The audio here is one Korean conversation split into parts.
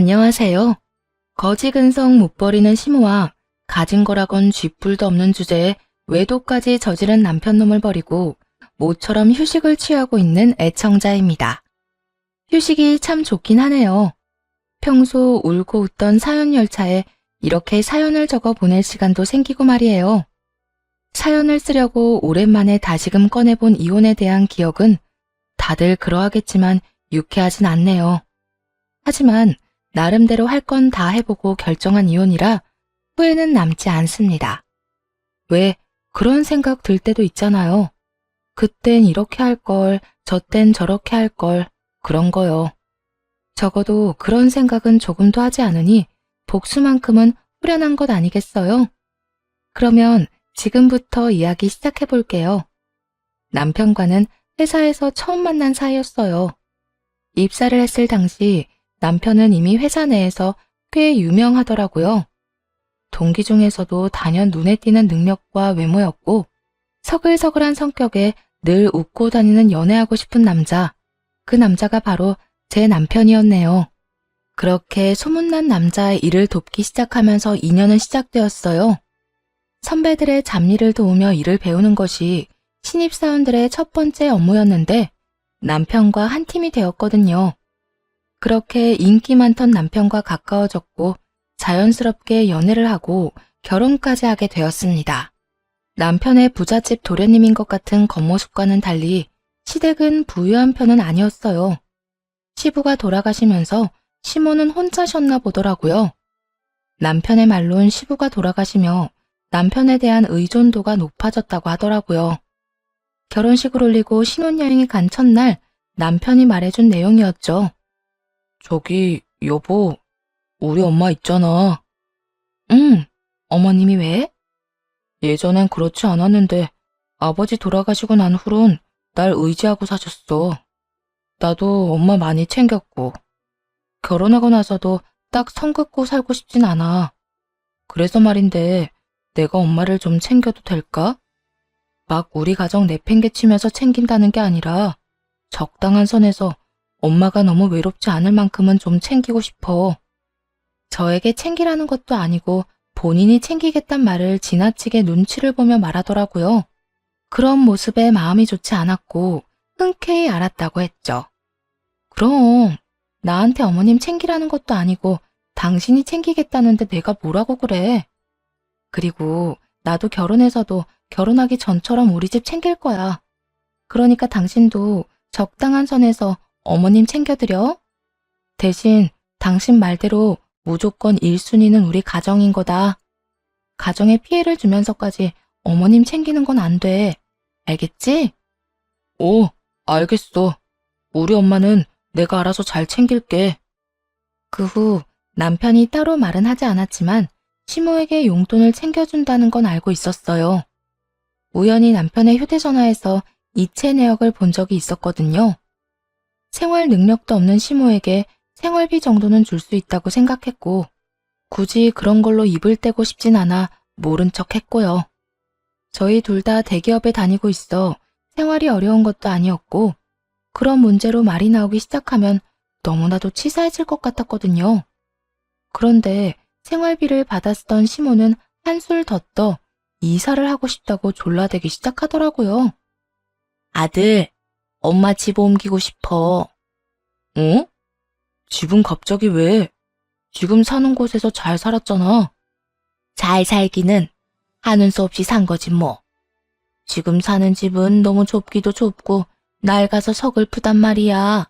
안녕하세요. 거지근성 못 버리는 시모와 가진 거라곤 쥐뿔도 없는 주제에 외도까지 저지른 남편놈을 버리고 모처럼 휴식을 취하고 있는 애청자입니다. 휴식이 참 좋긴 하네요. 평소 울고 웃던 사연 열차에 이렇게 사연을 적어 보낼 시간도 생기고 말이에요. 사연을 쓰려고 오랜만에 다시금 꺼내본 이혼에 대한 기억은 다들 그러하겠지만 유쾌하진 않네요. 하지만 나름대로 할 건 다 해보고 결정한 이혼이라 후회는 남지 않습니다. 왜 그런 생각 들 때도 있잖아요. 그땐 이렇게 할 걸, 저땐 저렇게 할 걸, 그런 거요. 적어도 그런 생각은 조금도 하지 않으니 복수만큼은 후련한 것 아니겠어요? 그러면 지금부터 이야기 시작해 볼게요. 남편과는 회사에서 처음 만난 사이였어요. 입사를 했을 당시 남편은 이미 회사 내에서 꽤 유명하더라고요. 동기 중에서도 단연 눈에 띄는 능력과 외모였고 서글서글한 성격에 늘 웃고 다니는 연애하고 싶은 남자, 그 남자가 바로 제 남편이었네요. 그렇게 소문난 남자의 일을 돕기 시작하면서 인연은 시작되었어요. 선배들의 잡일을 도우며 일을 배우는 것이 신입사원들의 첫 번째 업무였는데 남편과 한 팀이 되었거든요. 그렇게 인기 많던 남편과 가까워졌고 자연스럽게 연애를 하고 결혼까지 하게 되었습니다. 남편의 부잣집 도련님인 것 같은 겉모습과는 달리 시댁은 부유한 편은 아니었어요. 시부가 돌아가시면서 시모는 혼자셨나 보더라고요. 남편의 말론 시부가 돌아가시며 남편에 대한 의존도가 높아졌다고 하더라고요. 결혼식을 올리고 신혼여행이 간 첫날 남편이 말해준 내용이었죠. 저기, 여보, 우리 엄마 있잖아. 응, 어머님이 왜? 예전엔 그렇지 않았는데 아버지 돌아가시고 난 후론 날 의지하고 사셨어. 나도 엄마 많이 챙겼고 결혼하고 나서도 딱 선 긋고 살고 싶진 않아. 그래서 말인데 내가 엄마를 좀 챙겨도 될까? 막 우리 가정 내팽개치면서 챙긴다는 게 아니라 적당한 선에서 엄마가 너무 외롭지 않을 만큼은 좀 챙기고 싶어. 저에게 챙기라는 것도 아니고 본인이 챙기겠단 말을 지나치게 눈치를 보며 말하더라고요. 그런 모습에 마음이 좋지 않았고 흔쾌히 알았다고 했죠. 그럼 나한테 어머님 챙기라는 것도 아니고 당신이 챙기겠다는데 내가 뭐라고 그래. 그리고 나도 결혼해서도 결혼하기 전처럼 우리 집 챙길 거야. 그러니까 당신도 적당한 선에서 어머님 챙겨드려. 대신 당신 말대로 무조건 1순위는 우리 가정인 거다. 가정에 피해를 주면서까지 어머님 챙기는 건 안 돼. 알겠지? 오, 알겠어. 우리 엄마는 내가 알아서 잘 챙길게. 그 후 남편이 따로 말은 하지 않았지만 시모에게 용돈을 챙겨준다는 건 알고 있었어요. 우연히 남편의 휴대전화에서 이체 내역을 본 적이 있었거든요. 생활 능력도 없는 시모에게 생활비 정도는 줄 수 있다고 생각했고 굳이 그런 걸로 입을 떼고 싶진 않아 모른 척 했고요. 저희 둘 다 대기업에 다니고 있어 생활이 어려운 것도 아니었고 그런 문제로 말이 나오기 시작하면 너무나도 치사해질 것 같았거든요. 그런데 생활비를 받아 쓰던 시모는 한술 더 떠 이사를 하고 싶다고 졸라대기 시작하더라고요. 아들, 엄마 집 옮기고 싶어. 어? 집은 갑자기 왜? 지금 사는 곳에서 잘 살았잖아. 잘 살기는 하는 수 없이 산 거지 뭐. 지금 사는 집은 너무 좁기도 좁고 낡아서 서글프단 말이야.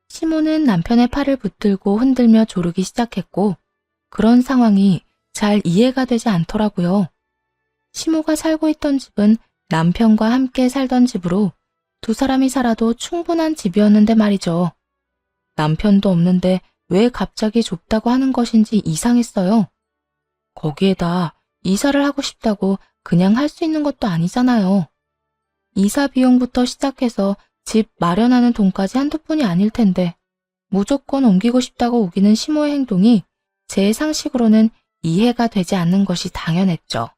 시모는 남편의 팔을 붙들고 흔들며 조르기 시작했고 그런 상황이 잘 이해가 되지 않더라고요. 시모가 살고 있던 집은 남편과 함께 살던 집으로 두 사람이 살아도 충분한 집이었는데 말이죠. 남편도 없는데 왜 갑자기 좁다고 하는 것인지 이상했어요. 거기에다 이사를 하고 싶다고 그냥 할 수 있는 것도 아니잖아요. 이사 비용부터 시작해서 집 마련하는 돈까지 한두 푼이 아닐 텐데 무조건 옮기고 싶다고 우기는 시모의 행동이 제 상식으로는 이해가 되지 않는 것이 당연했죠.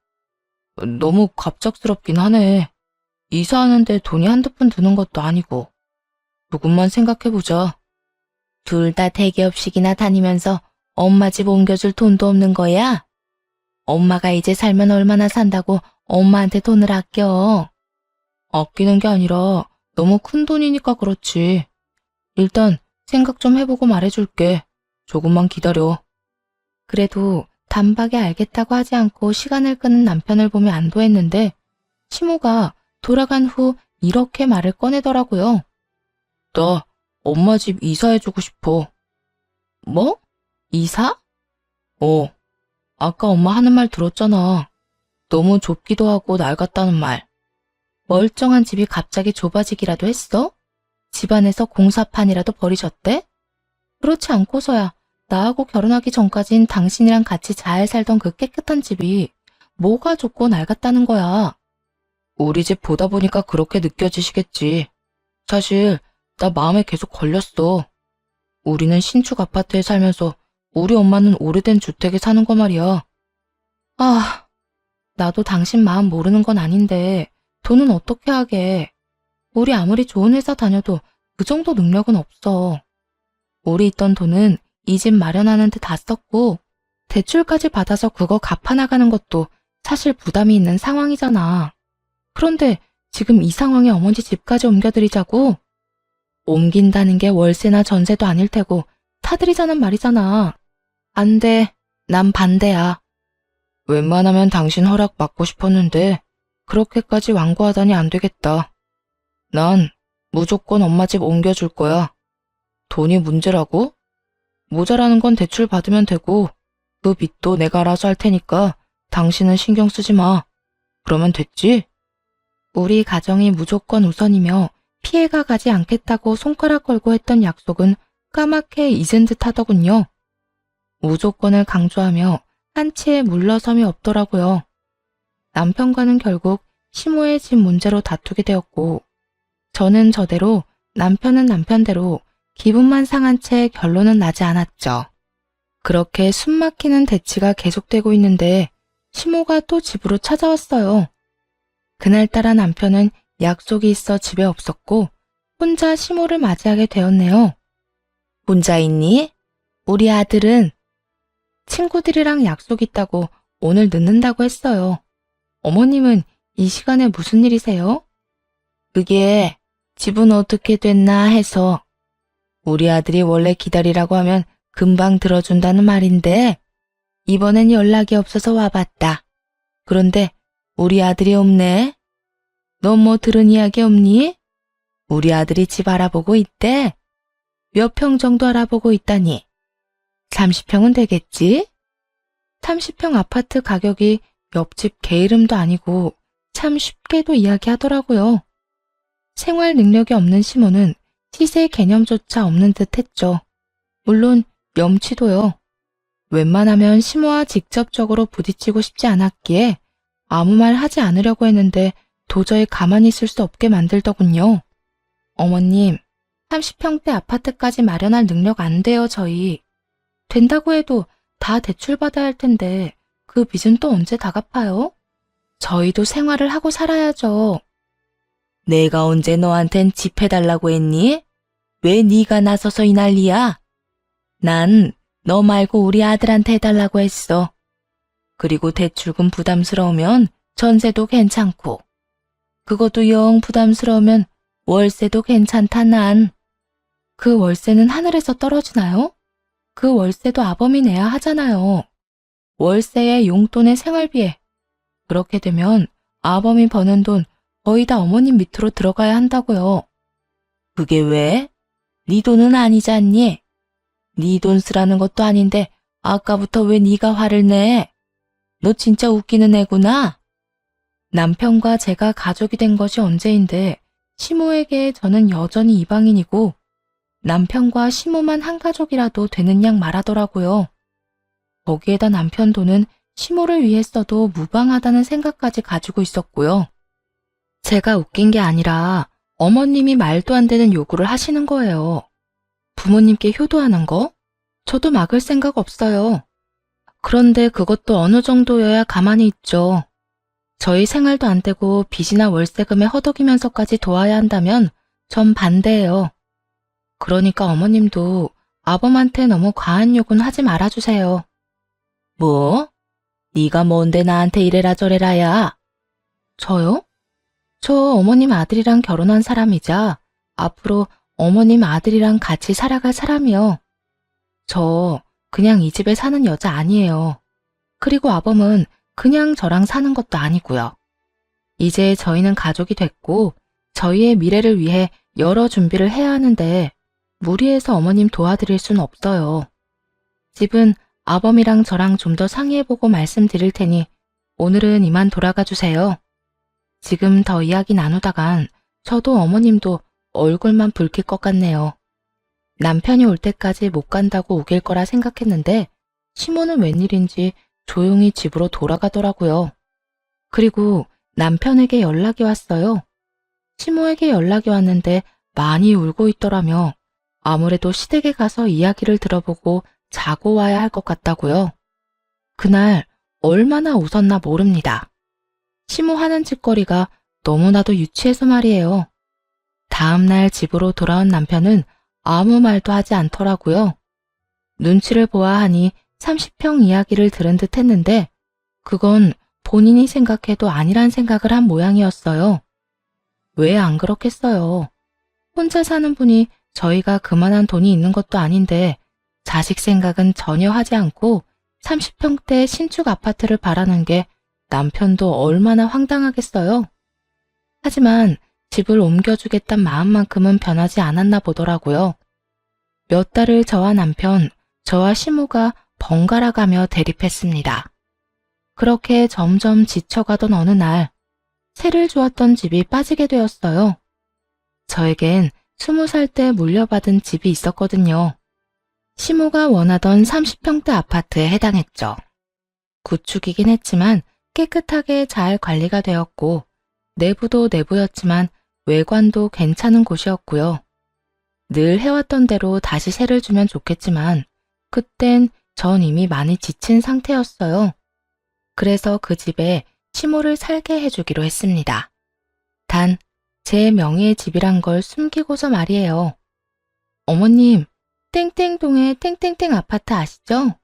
너무 갑작스럽긴 하네. 이사하는데 돈이 한두 푼 드는 것도 아니고. 조금만 생각해보자. 둘 다 대기업식이나 다니면서 엄마 집 옮겨줄 돈도 없는 거야? 엄마가 이제 살면 얼마나 산다고 엄마한테 돈을 아껴? 아끼는 게 아니라 너무 큰 돈이니까 그렇지. 일단 생각 좀 해보고 말해줄게. 조금만 기다려. 그래도 단박에 알겠다고 하지 않고 시간을 끄는 남편을 보며 안도했는데 시모가 돌아간 후 이렇게 말을 꺼내더라고요. 나 엄마 집 이사해주고 싶어. 뭐? 이사? 아까 엄마 하는 말 들었잖아. 너무 좁기도 하고 낡았다는 말. 멀쩡한 집이 갑자기 좁아지기라도 했어? 집안에서 공사판이라도 버리셨대? 그렇지 않고서야 나하고 결혼하기 전까진 당신이랑 같이 잘 살던 그 깨끗한 집이 뭐가 좁고 낡았다는 거야. 우리 집 보다 보니까 그렇게 느껴지시겠지. 사실 나 마음에 계속 걸렸어. 우리는 신축 아파트에 살면서 우리 엄마는 오래된 주택에 사는 거 말이야. 아, 나도 당신 마음 모르는 건 아닌데 돈은 어떻게 하게. 우리 아무리 좋은 회사 다녀도 그 정도 능력은 없어. 우리 있던 돈은 이 집 마련하는 데 다 썼고 대출까지 받아서 그거 갚아나가는 것도 사실 부담이 있는 상황이잖아. 그런데 지금 이 상황에 어머니 집까지 옮겨드리자고? 옮긴다는 게 월세나 전세도 아닐 테고 타들이자는 말이잖아. 안 돼. 난 반대야. 웬만하면 당신 허락 받고 싶었는데 그렇게까지 완고하다니 안 되겠다. 난 무조건 엄마 집 옮겨줄 거야. 돈이 문제라고? 모자라는 건 대출 받으면 되고 그 빚도 내가 알아서 할 테니까 당신은 신경 쓰지 마. 그러면 됐지? 우리 가정이 무조건 우선이며 피해가 가지 않겠다고 손가락 걸고 했던 약속은 까맣게 잊은 듯 하더군요. 무조건을 강조하며 한치의 물러섬이 없더라고요. 남편과는 결국 시모의 집 문제로 다투게 되었고 저는 저대로 남편은 남편대로 기분만 상한 채 결론은 나지 않았죠. 그렇게 숨막히는 대치가 계속되고 있는데 시모가 또 집으로 찾아왔어요. 그날따라 남편은 약속이 있어 집에 없었고 혼자 시모를 맞이하게 되었네요. 혼자 있니? 우리 아들은? 친구들이랑 약속 있다고 오늘 늦는다고 했어요. 어머님은 이 시간에 무슨 일이세요? 그게 집은 어떻게 됐나 해서. 우리 아들이 원래 기다리라고 하면 금방 들어준다는 말인데 이번엔 연락이 없어서 와봤다. 그런데 우리 아들이 없네. 너 뭐 들은 이야기 없니? 우리 아들이 집 알아보고 있대. 몇 평 정도 알아보고 있다니. 30평은 되겠지? 30평 아파트 가격이 옆집 개 이름도 아니고 참 쉽게도 이야기하더라고요. 생활 능력이 없는 시모는 시세 개념조차 없는 듯 했죠. 물론 염치도요. 웬만하면 시모와 직접적으로 부딪히고 싶지 않았기에 아무 말 하지 않으려고 했는데 도저히 가만히 있을 수 없게 만들더군요. 어머님, 30평대 아파트까지 마련할 능력 안 돼요, 저희. 된다고 해도 다 대출받아야 할 텐데 그 빚은 또 언제 다 갚아요? 저희도 생활을 하고 살아야죠. 내가 언제 너한텐 집 해달라고 했니? 왜 네가 나서서 이 난리야? 난 너 말고 우리 아들한테 해달라고 했어. 그리고 대출금 부담스러우면 전세도 괜찮고 그것도 영 부담스러우면 월세도 괜찮다 난. 그 월세는 하늘에서 떨어지나요? 그 월세도 아범이 내야 하잖아요. 월세에 용돈에 생활비에. 그렇게 되면 아범이 버는 돈 거의 다 어머님 밑으로 들어가야 한다고요. 그게 왜? 네 돈은 아니지 않니? 네 돈 쓰라는 것도 아닌데 아까부터 왜 네가 화를 내? 너 진짜 웃기는 애구나. 남편과 제가 가족이 된 것이 언제인데 시모에게 저는 여전히 이방인이고 남편과 시모만 한 가족이라도 되는 양 말하더라고요. 거기에다 남편 돈은 시모를 위해 써도 무방하다는 생각까지 가지고 있었고요. 제가 웃긴 게 아니라 어머님이 말도 안 되는 요구를 하시는 거예요. 부모님께 효도하는 거? 저도 막을 생각 없어요. 그런데 그것도 어느 정도여야 가만히 있죠. 저희 생활도 안 되고 빚이나 월세금에 허덕이면서까지 도와야 한다면 전 반대예요. 그러니까 어머님도 아범한테 너무 과한 요구는 하지 말아주세요. 뭐? 네가 뭔데 나한테 이래라 저래라야? 저요? 저 어머님 아들이랑 결혼한 사람이자 앞으로 어머님 아들이랑 같이 살아갈 사람이요. 저 그냥 이 집에 사는 여자 아니에요. 그리고 아범은 그냥 저랑 사는 것도 아니고요. 이제 저희는 가족이 됐고 저희의 미래를 위해 여러 준비를 해야 하는데 무리해서 어머님 도와드릴 순 없어요. 집은 아범이랑 저랑 좀 더 상의해보고 말씀드릴 테니 오늘은 이만 돌아가 주세요. 지금 더 이야기 나누다간 저도 어머님도 얼굴만 붉힐 것 같네요. 남편이 올 때까지 못 간다고 우길 거라 생각했는데 시모는 웬일인지 조용히 집으로 돌아가더라고요. 그리고 남편에게 연락이 왔어요. 시모에게 연락이 왔는데 많이 울고 있더라며 아무래도 시댁에 가서 이야기를 들어보고 자고 와야 할 것 같다고요. 그날 얼마나 웃었나 모릅니다. 시모 하는 짓거리가 너무나도 유치해서 말이에요. 다음날 집으로 돌아온 남편은 아무 말도 하지 않더라고요. 눈치를 보아하니 30평 이야기를 들은 듯 했는데 그건 본인이 생각해도 아니란 생각을 한 모양이었어요. 왜 안 그렇겠어요? 혼자 사는 분이 저희가 그만한 돈이 있는 것도 아닌데 자식 생각은 전혀 하지 않고 30평대 신축 아파트를 바라는 게 남편도 얼마나 황당하겠어요. 하지만 집을 옮겨주겠단 마음만큼은 변하지 않았나 보더라고요. 몇 달을 저와 남편, 저와 시모가 번갈아 가며 대립했습니다. 그렇게 점점 지쳐가던 어느 날 세를 주었던 집이 빠지게 되었어요. 저에겐 20살 때 물려받은 집이 있었거든요. 시모가 원하던 30평대 아파트에 해당했죠. 구축이긴 했지만 깨끗하게 잘 관리가 되었고 내부도 내부였지만 외관도 괜찮은 곳이었고요. 늘 해왔던 대로 다시 세를 주면 좋겠지만 그땐 전 이미 많이 지친 상태였어요. 그래서 그 집에 시모를 살게 해주기로 했습니다. 단, 제 명의의 집이란 걸 숨기고서 말이에요. 어머님, 땡땡동의 땡땡땡 아파트 아시죠?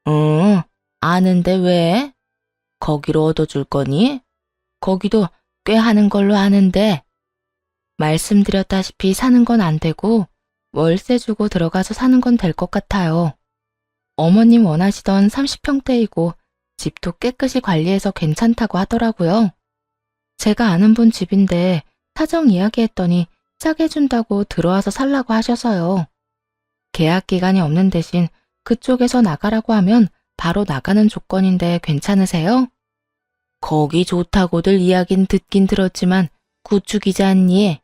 응, 아는데 왜? 거기로 얻어줄 거니? 거기도 꽤 하는 걸로 아는데. 말씀드렸다시피 사는 건 안 되고 월세 주고 들어가서 사는 건 될 것 같아요. 어머님 원하시던 30평대이고 집도 깨끗이 관리해서 괜찮다고 하더라고요. 제가 아는 분 집인데 사정 이야기했더니 싸게 준다고 들어와서 살라고 하셔서요. 계약 기간이 없는 대신 그쪽에서 나가라고 하면 바로 나가는 조건인데 괜찮으세요? 거기 좋다고들 이야긴 듣긴 들었지만 구축이지 않니?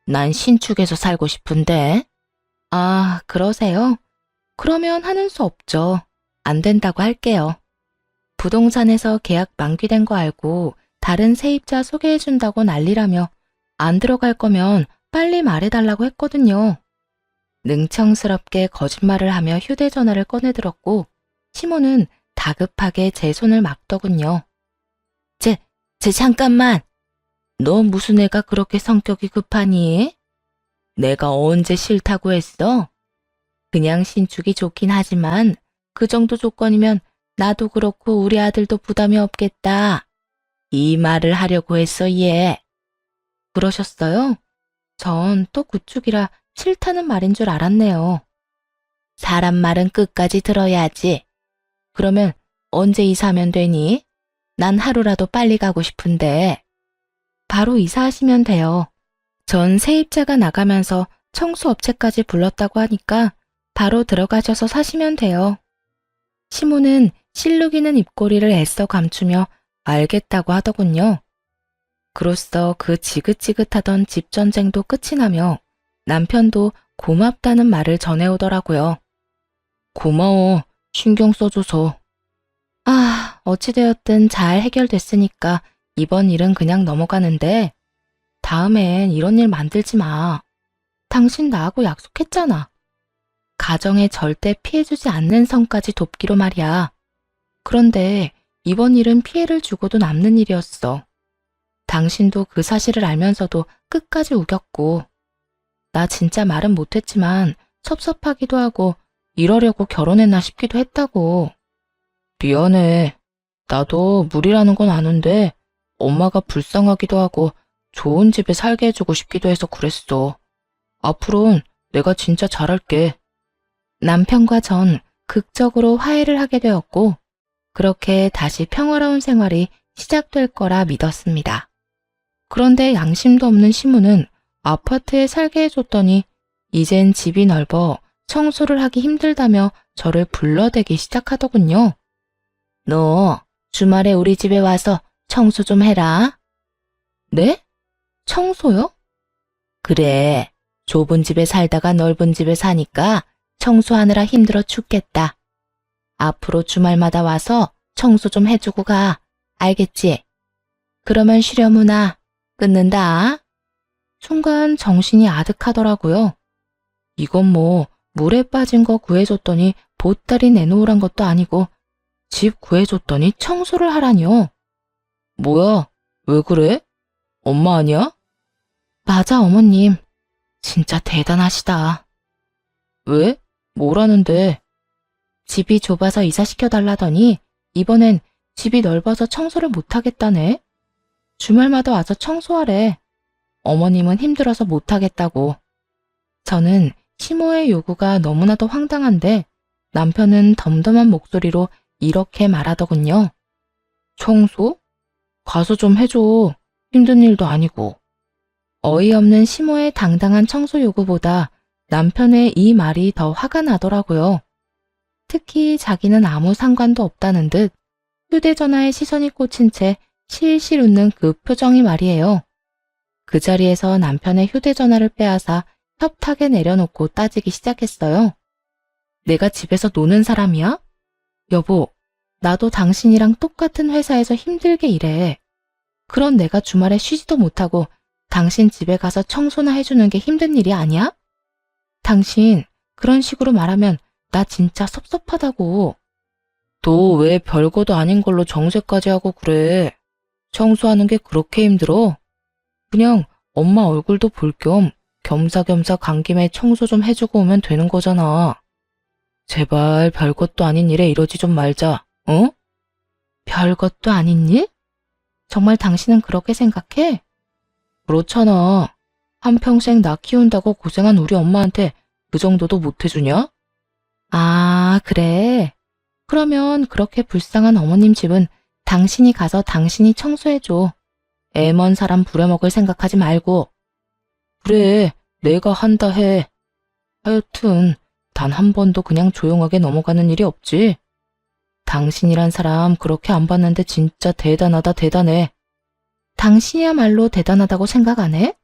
난 신축에서 살고 싶은데. 아, 그러세요? 그러면 하는 수 없죠. 안 된다고 할게요. 부동산에서 계약 만기된 거 알고 다른 세입자 소개해준다고 난리라며 안 들어갈 거면 빨리 말해달라고 했거든요. 능청스럽게 거짓말을 하며 휴대전화를 꺼내들었고 시모는 다급하게 제 손을 막더군요. 잠깐만. 너 무슨 애가 그렇게 성격이 급하니? 내가 언제 싫다고 했어? 그냥 신축이 좋긴 하지만 그 정도 조건이면 나도 그렇고 우리 아들도 부담이 없겠다. 이 말을 하려고 했어, 얘. 그러셨어요? 전 또 구축이라 싫다는 말인 줄 알았네요. 사람 말은 끝까지 들어야지. 그러면 언제 이사하면 되니? 난 하루라도 빨리 가고 싶은데. 바로 이사하시면 돼요. 전 세입자가 나가면서 청소업체까지 불렀다고 하니까 바로 들어가셔서 사시면 돼요. 시모는 실룩이는 입꼬리를 애써 감추며 알겠다고 하더군요. 그로써 그 지긋지긋하던 집전쟁도 끝이 나며 남편도 고맙다는 말을 전해오더라고요. 고마워, 신경 써줘서. 아, 어찌되었든 잘 해결됐으니까 이번 일은 그냥 넘어가는데 다음엔 이런 일 만들지 마. 당신 나하고 약속했잖아. 가정에 절대 피해주지 않는 선까지 돕기로 말이야. 그런데 이번 일은 피해를 주고도 남는 일이었어. 당신도 그 사실을 알면서도 끝까지 우겼고 나 진짜 말은 못했지만 섭섭하기도 하고 이러려고 결혼했나 싶기도 했다고. 미안해. 나도 무리라는 건 아는데 엄마가 불쌍하기도 하고 좋은 집에 살게 해주고 싶기도 해서 그랬어. 앞으로는 내가 진짜 잘할게. 남편과 전 극적으로 화해를 하게 되었고, 그렇게 다시 평화로운 생활이 시작될 거라 믿었습니다. 그런데 양심도 없는 시무는 아파트에 살게 해줬더니 이젠 집이 넓어 청소를 하기 힘들다며 저를 불러대기 시작하더군요. 너 주말에 우리 집에 와서 청소 좀 해라. 네? 청소요? 그래. 좁은 집에 살다가 넓은 집에 사니까 청소하느라 힘들어 죽겠다. 앞으로 주말마다 와서 청소 좀 해주고 가. 알겠지? 그러면 쉬려무나 끊는다. 순간 정신이 아득하더라고요. 이건 뭐 물에 빠진 거 구해줬더니 보따리 내놓으란 것도 아니고 집 구해줬더니 청소를 하라니요. 뭐야? 왜 그래? 엄마 아니야? 맞아, 어머님. 진짜 대단하시다. 왜? 뭐라는데? 집이 좁아서 이사시켜달라더니 이번엔 집이 넓어서 청소를 못하겠다네. 주말마다 와서 청소하래. 어머님은 힘들어서 못하겠다고. 저는 시모의 요구가 너무나도 황당한데 남편은 덤덤한 목소리로 이렇게 말하더군요. 청소? 가서 좀 해줘. 힘든 일도 아니고. 어이없는 시모의 당당한 청소 요구보다 남편의 이 말이 더 화가 나더라고요. 특히 자기는 아무 상관도 없다는 듯 휴대전화에 시선이 꽂힌 채 실실 웃는 그 표정이 말이에요. 그 자리에서 남편의 휴대전화를 빼앗아 협탁에 내려놓고 따지기 시작했어요. 내가 집에서 노는 사람이야? 여보, 나도 당신이랑 똑같은 회사에서 힘들게 일해. 그런 내가 주말에 쉬지도 못하고 당신 집에 가서 청소나 해주는 게 힘든 일이 아니야? 당신 그런 식으로 말하면 나 진짜 섭섭하다고. 너 왜 별거도 아닌 걸로 정색까지 하고 그래? 청소하는 게 그렇게 힘들어? 그냥 엄마 얼굴도 볼 겸 겸사겸사 간 김에 청소 좀 해주고 오면 되는 거잖아. 제발 별것도 아닌 일에 이러지 좀 말자, 어? 별것도 아닌 일? 정말 당신은 그렇게 생각해? 그렇잖아. 한평생 나 키운다고 고생한 우리 엄마한테 그 정도도 못 해주냐? 아, 그래. 그러면 그렇게 불쌍한 어머님 집은 당신이 가서 당신이 청소해줘. 애 먼 사람 부려먹을 생각하지 말고. 그래, 내가 한다 해. 하여튼 단 한 번도 그냥 조용하게 넘어가는 일이 없지. 당신이란 사람 그렇게 안 봤는데 진짜 대단하다 대단해. 당신이야말로 대단하다고 생각 안 해?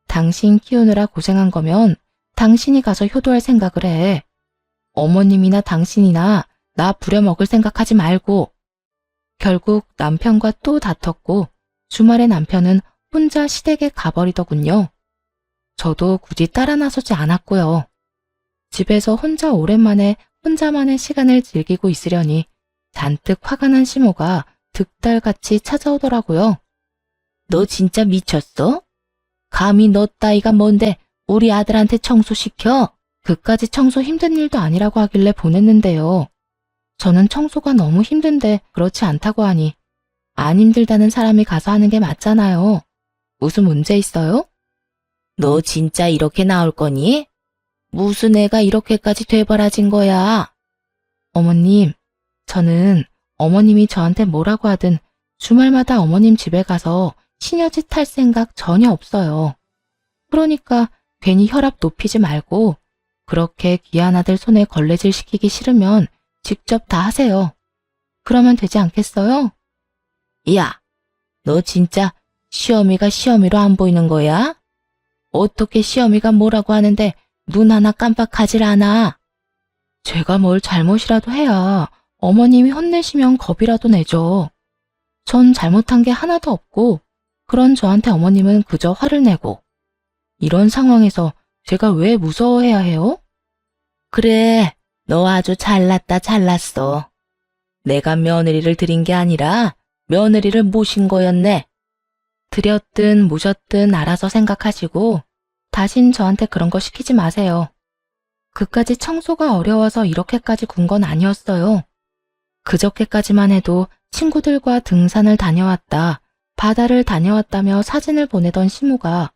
당신 키우느라 고생한 거면 당신이 가서 효도할 생각을 해. 어머님이나 당신이나 나 부려먹을 생각하지 말고. 결국 남편과 또 다퉜고 주말에 남편은 혼자 시댁에 가버리더군요. 저도 굳이 따라 나서지 않았고요. 집에서 혼자 오랜만에 혼자만의 시간을 즐기고 있으려니 잔뜩 화가 난 시모가 득달같이 찾아오더라고요. 너 진짜 미쳤어? 감히 너 따위가 뭔데 우리 아들한테 청소시켜? 그까지 청소 힘든 일도 아니라고 하길래 보냈는데요. 저는 청소가 너무 힘든데 그렇지 않다고 하니 안 힘들다는 사람이 가서 하는 게 맞잖아요. 무슨 문제 있어요? 너 진짜 이렇게 나올 거니? 무슨 애가 이렇게까지 되버라진 거야? 어머님, 저는 어머님이 저한테 뭐라고 하든 주말마다 어머님 집에 가서 시녀짓 할 생각 전혀 없어요. 그러니까 괜히 혈압 높이지 말고 그렇게 귀한 아들 손에 걸레질 시키기 싫으면 직접 다 하세요. 그러면 되지 않겠어요? 야, 너 진짜 시어미가 시어미로 안 보이는 거야? 어떻게 시어미가 뭐라고 하는데 눈 하나 깜빡하질 않아? 제가 뭘 잘못이라도 해야 어머님이 혼내시면 겁이라도 내죠. 전 잘못한 게 하나도 없고 그런 저한테 어머님은 그저 화를 내고. 이런 상황에서 제가 왜 무서워해야 해요? 그래, 너 아주 잘났다 잘났어. 내가 며느리를 들인 게 아니라 며느리를 모신 거였네. 들였든 모셨든 알아서 생각하시고 다신 저한테 그런 거 시키지 마세요. 그까지 청소가 어려워서 이렇게까지 군 건 아니었어요. 그저께까지만 해도 친구들과 등산을 다녀왔다, 바다를 다녀왔다며 사진을 보내던 시모가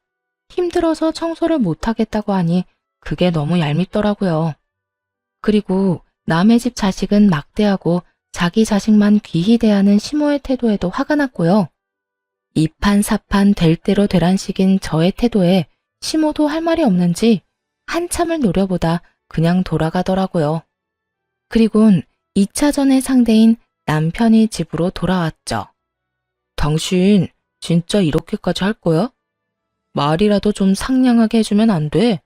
힘들어서 청소를 못하겠다고 하니 그게 너무 얄밉더라고요. 그리고 남의 집 자식은 막대하고 자기 자식만 귀히 대하는 시모의 태도에도 화가 났고요. 이판사판 될 대로 되란 식인 저의 태도에 시모도 할 말이 없는지 한참을 노려보다 그냥 돌아가더라고요. 그리곤 2차전의 상대인 남편이 집으로 돌아왔죠. 당신 진짜 이렇게까지 할 거야? 말이라도 좀 상냥하게 해주면 안 돼?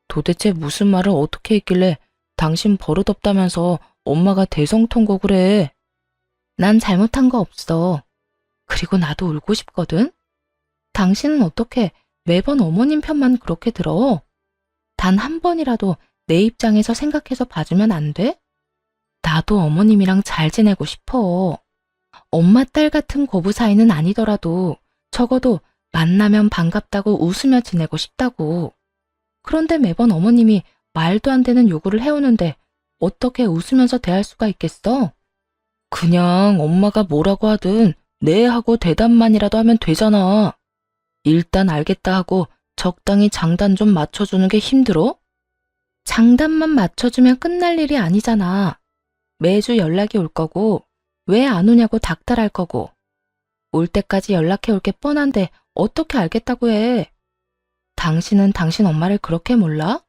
도대체 무슨 말을 어떻게 했길래 당신 버릇없다면서 엄마가 대성통곡을 해? 난 잘못한 거 없어. 그리고 나도 울고 싶거든? 당신은 어떻게 매번 어머님 편만 그렇게 들어? 단 한 번이라도 내 입장에서 생각해서 봐주면 안 돼? 나도 어머님이랑 잘 지내고 싶어. 엄마 딸 같은 고부 사이는 아니더라도 적어도 만나면 반갑다고 웃으며 지내고 싶다고. 그런데 매번 어머님이 말도 안 되는 요구를 해오는데 어떻게 웃으면서 대할 수가 있겠어? 그냥 엄마가 뭐라고 하든 네 하고 대답만이라도 하면 되잖아. 일단 알겠다 하고 적당히 장단 좀 맞춰주는 게 힘들어? 장단만 맞춰주면 끝날 일이 아니잖아. 매주 연락이 올 거고 왜 안 오냐고 닥달할 거고 올 때까지 연락해 올 게 뻔한데 어떻게 알겠다고 해. 당신은 당신 엄마를 그렇게 몰라?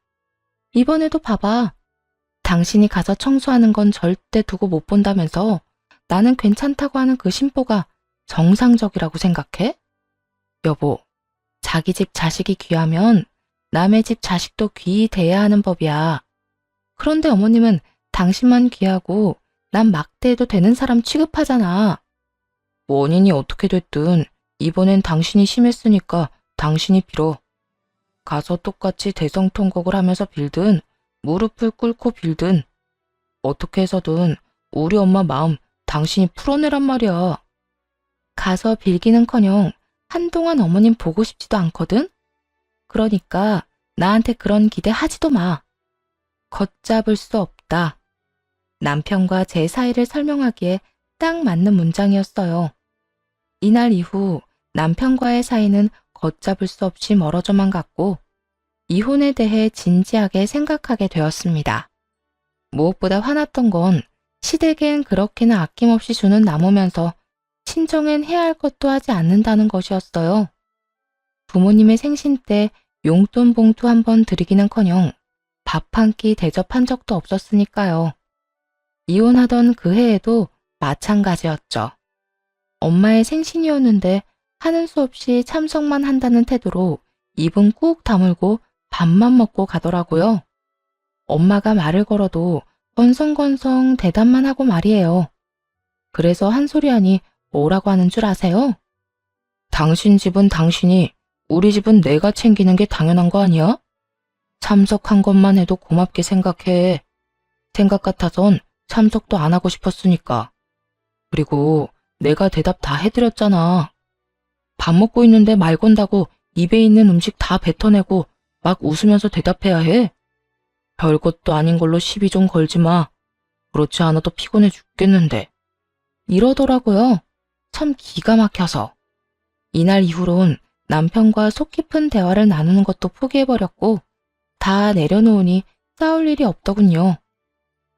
이번에도 봐봐. 당신이 가서 청소하는 건 절대 두고 못 본다면서 나는 괜찮다고 하는 그 심보가 정상적이라고 생각해? 여보, 자기 집 자식이 귀하면 남의 집 자식도 귀히 대해야 하는 법이야. 그런데 어머님은 당신만 귀하고 난 막대해도 되는 사람 취급하잖아. 원인이 어떻게 됐든 이번엔 당신이 심했으니까 당신이 빌어. 가서 똑같이 대성통곡을 하면서 빌든 무릎을 꿇고 빌든 어떻게 해서든 우리 엄마 마음 당신이 풀어내란 말이야. 가서 빌기는커녕 한동안 어머님 보고 싶지도 않거든? 그러니까 나한테 그런 기대 하지도 마. 걷잡을 수 없다. 남편과 제 사이를 설명하기에 딱 맞는 문장이었어요. 이날 이후 남편과의 사이는 걷잡을 수 없이 멀어져만 갔고 이혼에 대해 진지하게 생각하게 되었습니다. 무엇보다 화났던 건 시댁엔 그렇게나 아낌없이 주는 나무면서 친정엔 해야 할 것도 하지 않는다는 것이었어요. 부모님의 생신 때 용돈 봉투 한 번 드리기는커녕 밥 한 끼 대접한 적도 없었으니까요. 이혼하던 그 해에도 마찬가지였죠. 엄마의 생신이었는데 하는 수 없이 참석만 한다는 태도로 입은 꾹 다물고 밥만 먹고 가더라고요. 엄마가 말을 걸어도 건성건성 대답만 하고 말이에요. 그래서 한 소리 하니 뭐라고 하는 줄 아세요? 당신 집은 당신이, 우리 집은 내가 챙기는 게 당연한 거 아니야? 참석한 것만 해도 고맙게 생각해. 생각 같아선 참석도 안 하고 싶었으니까. 그리고 내가 대답 다 해드렸잖아. 밥 먹고 있는데 말 건다고 입에 있는 음식 다 뱉어내고 막 웃으면서 대답해야 해? 별것도 아닌 걸로 시비 좀 걸지 마. 그렇지 않아도 피곤해 죽겠는데. 이러더라고요. 참 기가 막혀서. 이날 이후론 남편과 속 깊은 대화를 나누는 것도 포기해버렸고 다 내려놓으니 싸울 일이 없더군요.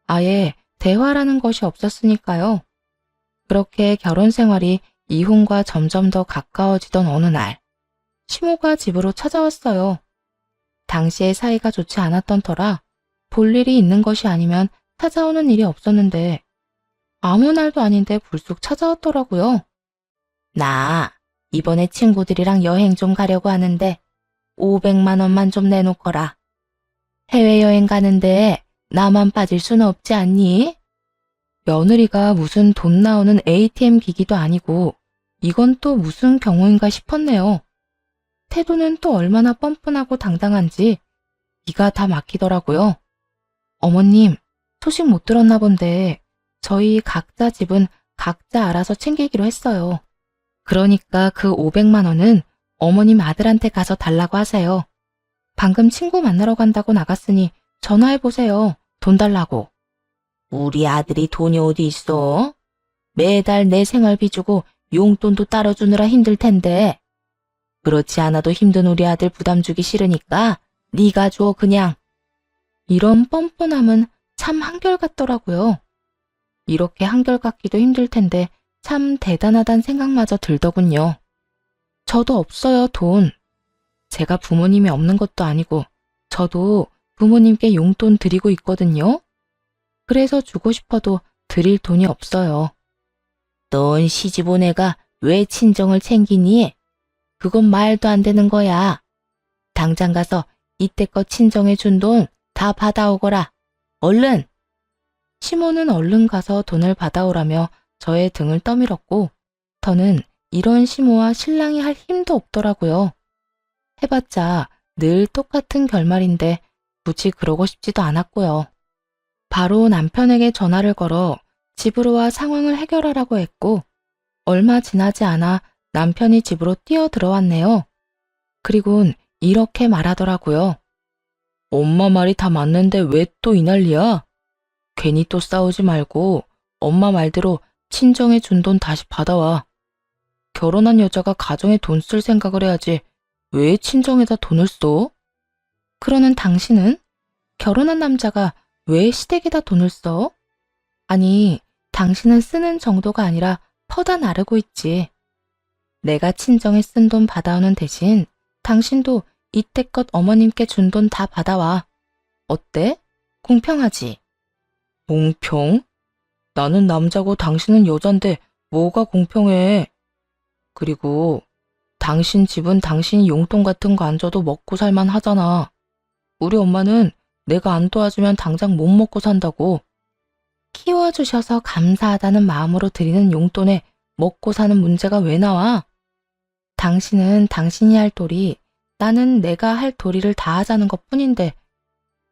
아예 대화라는 것이 없었으니까요. 그렇게 결혼 생활이 이혼과 점점 더 가까워지던 어느 날, 시모가 집으로 찾아왔어요. 당시에 사이가 좋지 않았던 터라 볼 일이 있는 것이 아니면 찾아오는 일이 없었는데 아무 날도 아닌데 불쑥 찾아왔더라고요. 나 이번에 친구들이랑 여행 좀 가려고 하는데 500만 원만 좀 내놓거라. 해외여행 가는데 나만 빠질 순 없지 않니? 며느리가 무슨 돈 나오는 ATM 기기도 아니고 이건 또 무슨 경우인가 싶었네요. 태도는 또 얼마나 뻔뻔하고 당당한지 기가 다 막히더라고요. 어머님, 소식 못 들었나 본데 저희 각자 집은 각자 알아서 챙기기로 했어요. 그러니까 그 500만 원은 어머님 아들한테 가서 달라고 하세요. 방금 친구 만나러 간다고 나갔으니 전화해보세요. 돈 달라고. 우리 아들이 돈이 어디 있어? 매달 내 생활비 주고 용돈도 따로 주느라 힘들 텐데. 그렇지 않아도 힘든 우리 아들 부담 주기 싫으니까 네가 줘 그냥. 이런 뻔뻔함은 참 한결같더라고요. 이렇게 한결같기도 힘들 텐데 참 대단하단 생각마저 들더군요. 저도 없어요, 돈. 제가 부모님이 없는 것도 아니고 저도 부모님께 용돈 드리고 있거든요. 그래서 주고 싶어도 드릴 돈이 없어요. 넌 시집 온 애가 왜 친정을 챙기니? 그건 말도 안 되는 거야. 당장 가서 이때껏 친정에 준 돈 다 받아오거라. 얼른! 시모는 얼른 가서 돈을 받아오라며 저의 등을 떠밀었고 저는 이런 시모와 신랑이 할 힘도 없더라고요. 해봤자 늘 똑같은 결말인데 굳이 그러고 싶지도 않았고요. 바로 남편에게 전화를 걸어 집으로 와 상황을 해결하라고 했고 얼마 지나지 않아 남편이 집으로 뛰어 들어왔네요. 그리곤 이렇게 말하더라고요. 엄마 말이 다 맞는데 왜 또 이 난리야? 괜히 또 싸우지 말고 엄마 말대로 친정에 준 돈 다시 받아와. 결혼한 여자가 가정에 돈 쓸 생각을 해야지 왜 친정에다 돈을 써? 그러는 당신은 결혼한 남자가 왜 시댁에다 돈을 써? 아니, 당신은 쓰는 정도가 아니라 퍼다 나르고 있지. 내가 친정에 쓴 돈 받아오는 대신 당신도 이때껏 어머님께 준 돈 다 받아와. 어때? 공평하지? 공평? 나는 남자고 당신은 여잔데 뭐가 공평해? 그리고 당신 집은 당신이 용돈 같은 거 안 줘도 먹고 살만 하잖아. 우리 엄마는 내가 안 도와주면 당장 못 먹고 산다고. 키워주셔서 감사하다는 마음으로 드리는 용돈에 먹고 사는 문제가 왜 나와? 당신은 당신이 할 도리, 나는 내가 할 도리를 다 하자는 것뿐인데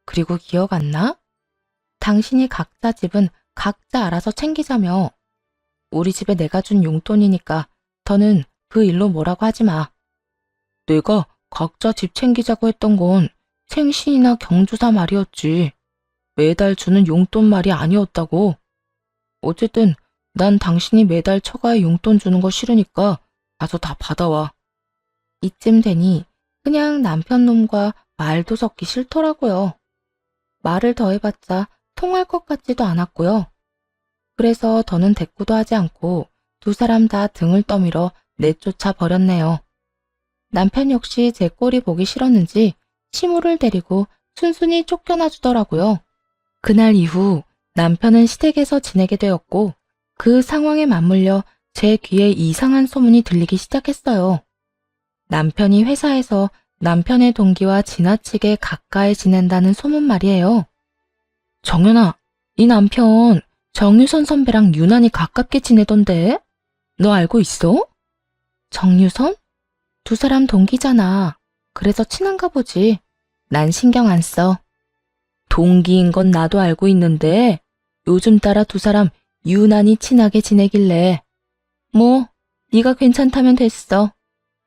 그리고 기억 안 나? 당신이 각자 집은 각자 알아서 챙기자며 우리 집에 내가 준 용돈이니까 더는 그 일로 뭐라고 하지 마. 내가 각자 집 챙기자고 했던 건 생신이나 경조사 말이었지. 매달 주는 용돈 말이 아니었다고. 어쨌든 난 당신이 매달 처가에 용돈 주는 거 싫으니까 가서 다 받아와. 이쯤 되니 그냥 남편 놈과 말도 섞기 싫더라고요. 말을 더 해봤자 통할 것 같지도 않았고요. 그래서 더는 대꾸도 하지 않고 두 사람 다 등을 떠밀어 내쫓아 버렸네요. 남편 역시 제 꼴이 보기 싫었는지 시모를 데리고 순순히 쫓겨나 주더라고요. 그날 이후 남편은 시댁에서 지내게 되었고 그 상황에 맞물려 제 귀에 이상한 소문이 들리기 시작했어요. 남편이 회사에서 남편의 동기와 지나치게 가까이 지낸다는 소문 말이에요. 정연아, 네 남편 정유선 선배랑 유난히 가깝게 지내던데? 너 알고 있어? 정유선? 두 사람 동기잖아. 그래서 친한가 보지. 난 신경 안 써. 동기인 건 나도 알고 있는데 요즘 따라 두 사람 유난히 친하게 지내길래 뭐 네가 괜찮다면 됐어.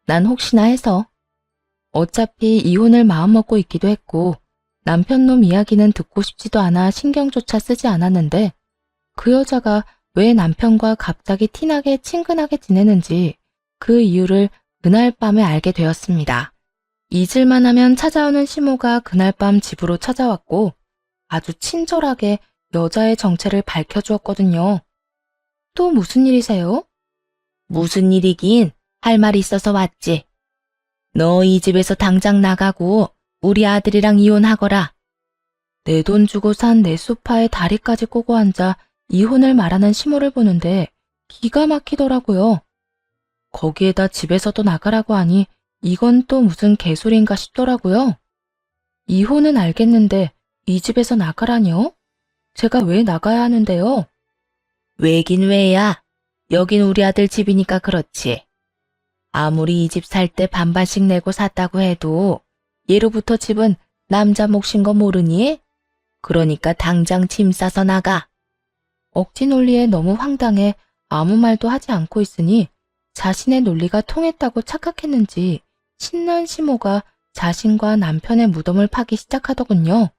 난 혹시나 해서. 어차피 이혼을 마음먹고 있기도 했고 남편 놈 이야기는 듣고 싶지도 않아 신경조차 쓰지 않았는데 그 여자가 왜 남편과 갑자기 티나게 친근하게 지내는지 그 이유를 그날 밤에 알게 되었습니다. 잊을만 하면 찾아오는 시모가 그날 밤 집으로 찾아왔고 아주 친절하게 여자의 정체를 밝혀주었거든요. 또 무슨 일이세요? 무슨 일이긴 할 말이 있어서 왔지. 너 이 집에서 당장 나가고 우리 아들이랑 이혼하거라. 내 돈 주고 산 내 소파에 다리까지 꼬고 앉아 이혼을 말하는 시모를 보는데 기가 막히더라고요. 거기에다 집에서도 나가라고 하니 이건 또 무슨 개소리인가 싶더라고요. 이혼은 알겠는데 이 집에서 나가라뇨? 제가 왜 나가야 하는데요? 왜긴 왜야. 여긴 우리 아들 집이니까 그렇지. 아무리 이 집 살 때 반반씩 내고 샀다고 해도 예로부터 집은 남자 몫인 거 모르니? 그러니까 당장 짐 싸서 나가. 억지 논리에 너무 황당해 아무 말도 하지 않고 있으니 자신의 논리가 통했다고 착각했는지 신난 시모가 자신과 남편의 무덤을 파기 시작하더군요.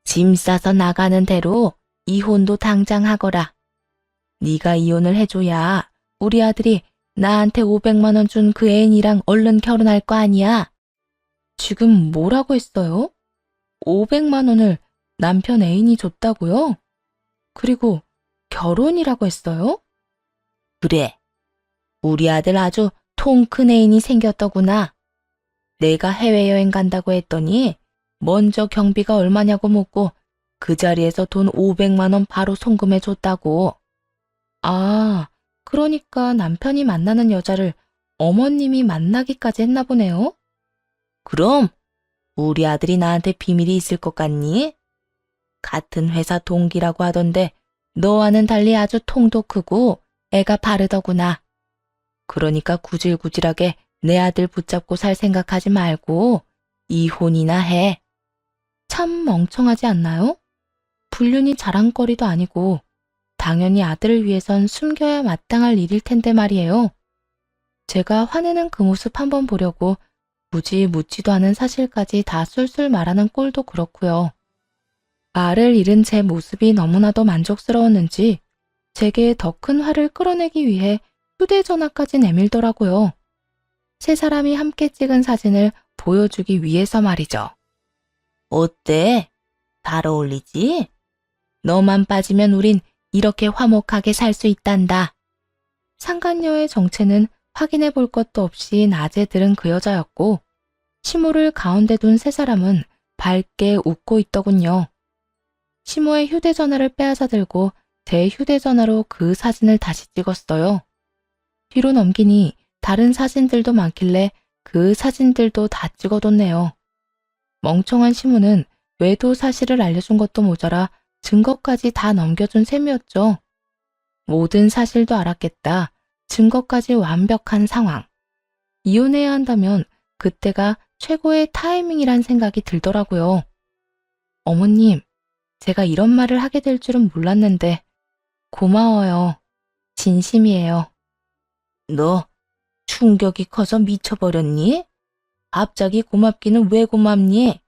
짐 싸서 나가는 대로 이혼도 당장 하거라. 네가 이혼을 해줘야 우리 아들이 나한테 500만 원 준 그 애인이랑 얼른 결혼할 거 아니야. 지금 뭐라고 했어요? 500만 원을 남편 애인이 줬다고요? 그리고 결혼이라고 했어요? 그래. 우리 아들 아주 통 큰 애인이 생겼더구나. 내가 해외여행 간다고 했더니 먼저 경비가 얼마냐고 묻고 그 자리에서 돈 500만 원 바로 송금해 줬다고. 아, 그러니까 남편이 만나는 여자를 어머님이 만나기까지 했나 보네요? 그럼 우리 아들이 나한테 비밀이 있을 것 같니? 같은 회사 동기라고 하던데 너와는 달리 아주 통도 크고 애가 바르더구나. 그러니까 구질구질하게 내 아들 붙잡고 살 생각하지 말고 이혼이나 해. 참 멍청하지 않나요? 불륜이 자랑거리도 아니고 당연히 아들을 위해선 숨겨야 마땅할 일일 텐데 말이에요. 제가 화내는 그 모습 한번 보려고 굳이 묻지도 않은 사실까지 다 술술 말하는 꼴도 그렇고요. 말을 잃은 제 모습이 너무나도 만족스러웠는지 제게 더 큰 화를 끌어내기 위해 휴대전화까지 내밀더라고요. 세 사람이 함께 찍은 사진을 보여주기 위해서 말이죠. 어때? 잘 어울리지? 너만 빠지면 우린 이렇게 화목하게 살 수 있단다. 상간녀의 정체는 확인해 볼 것도 없이 낮에 들은 그 여자였고 시모를 가운데 둔 세 사람은 밝게 웃고 있더군요. 시모의 휴대전화를 빼앗아 들고 제 휴대전화로 그 사진을 다시 찍었어요. 뒤로 넘기니 다른 사진들도 많길래 그 사진들도 다 찍어뒀네요. 멍청한 시모는 외도 사실을 알려준 것도 모자라 증거까지 다 넘겨준 셈이었죠. 모든 사실도 알았겠다. 증거까지 완벽한 상황. 이혼해야 한다면 그때가 최고의 타이밍이란 생각이 들더라고요. 어머님, 제가 이런 말을 하게 될 줄은 몰랐는데 고마워요. 진심이에요. 너 충격이 커서 미쳐버렸니? 갑자기 고맙기는 왜 고맙니?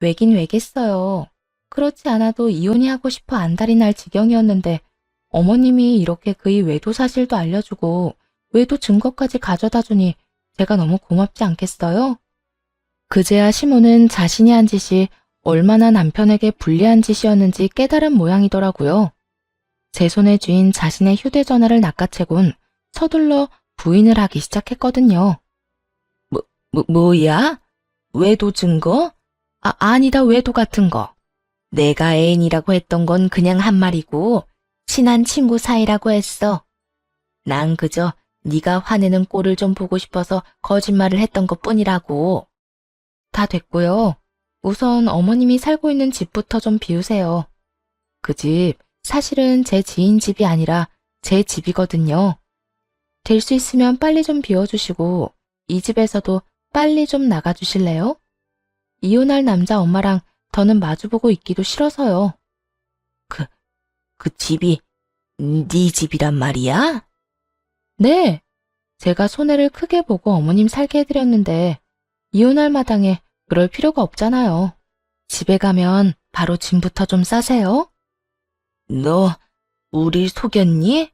왜긴 왜겠어요. 그렇지 않아도 이혼이 하고 싶어 안달이 날 지경이었는데 어머님이 이렇게 그의 외도 사실도 알려주고 외도 증거까지 가져다 주니 제가 너무 고맙지 않겠어요? 그제야 시모는 자신이 한 짓이 얼마나 남편에게 불리한 짓이었는지 깨달은 모양이더라고요. 제 손에 쥔 자신의 휴대전화를 낚아채곤 서둘러 부인을 하기 시작했거든요. 뭐야? 외도 증거? 아니다, 외도 같은 거. 내가 애인이라고 했던 건 그냥 한 말이고 친한 친구 사이라고 했어. 난 그저 네가 화내는 꼴을 좀 보고 싶어서 거짓말을 했던 것뿐이라고. 다 됐고요. 우선 어머님이 살고 있는 집부터 좀 비우세요. 그 집 사실은 제 지인 집이 아니라 제 집이거든요. 될 수 있으면 빨리 좀 비워주시고 이 집에서도 빨리 좀 나가주실래요? 이혼할 남자 엄마랑 더는 마주보고 있기도 싫어서요. 그 집이 네 집이란 말이야? 네. 제가 손해를 크게 보고 어머님 살게 해드렸는데 이혼할 마당에 그럴 필요가 없잖아요. 집에 가면 바로 짐부터 좀 싸세요. 너 우릴 속였니?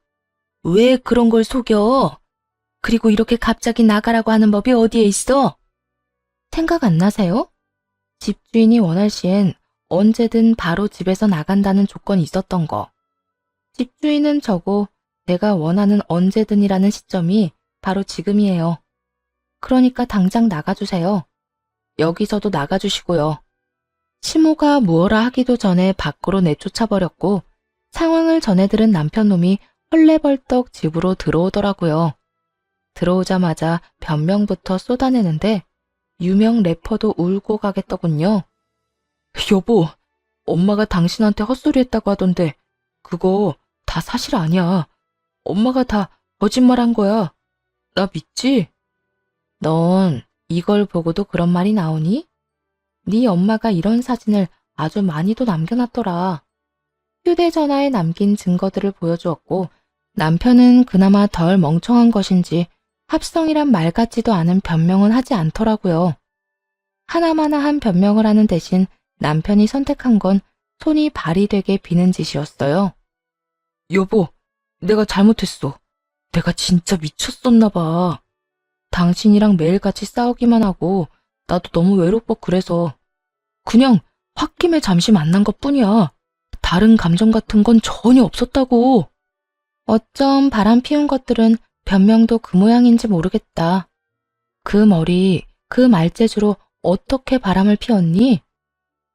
왜 그런 걸 속여? 그리고 이렇게 갑자기 나가라고 하는 법이 어디에 있어? 생각 안 나세요? 집주인이 원할 시엔 언제든 바로 집에서 나간다는 조건이 있었던 거. 집주인은 저고 내가 원하는 언제든이라는 시점이 바로 지금이에요. 그러니까 당장 나가주세요. 여기서도 나가주시고요. 시모가 무어라 하기도 전에 밖으로 내쫓아버렸고 상황을 전해 들은 남편놈이 헐레벌떡 집으로 들어오더라고요. 들어오자마자 변명부터 쏟아내는데 유명 래퍼도 울고 가겠더군요. 여보, 엄마가 당신한테 헛소리했다고 하던데 그거 다 사실 아니야. 엄마가 다 거짓말한 거야. 나 믿지? 넌 이걸 보고도 그런 말이 나오니? 네 엄마가 이런 사진을 아주 많이도 남겨놨더라. 휴대전화에 남긴 증거들을 보여주었고 남편은 그나마 덜 멍청한 것인지 합성이란 말 같지도 않은 변명은 하지 않더라고요. 하나마나 한 변명을 하는 대신 남편이 선택한 건 손이 발이 되게 비는 짓이었어요. 여보, 내가 잘못했어. 내가 진짜 미쳤었나 봐. 당신이랑 매일같이 싸우기만 하고 나도 너무 외롭고 그래서 그냥 홧김에 잠시 만난 것뿐이야. 다른 감정 같은 건 전혀 없었다고. 어쩜 바람 피운 것들은 변명도 그 모양인지 모르겠다. 그 머리, 그 말재주로 어떻게 바람을 피웠니?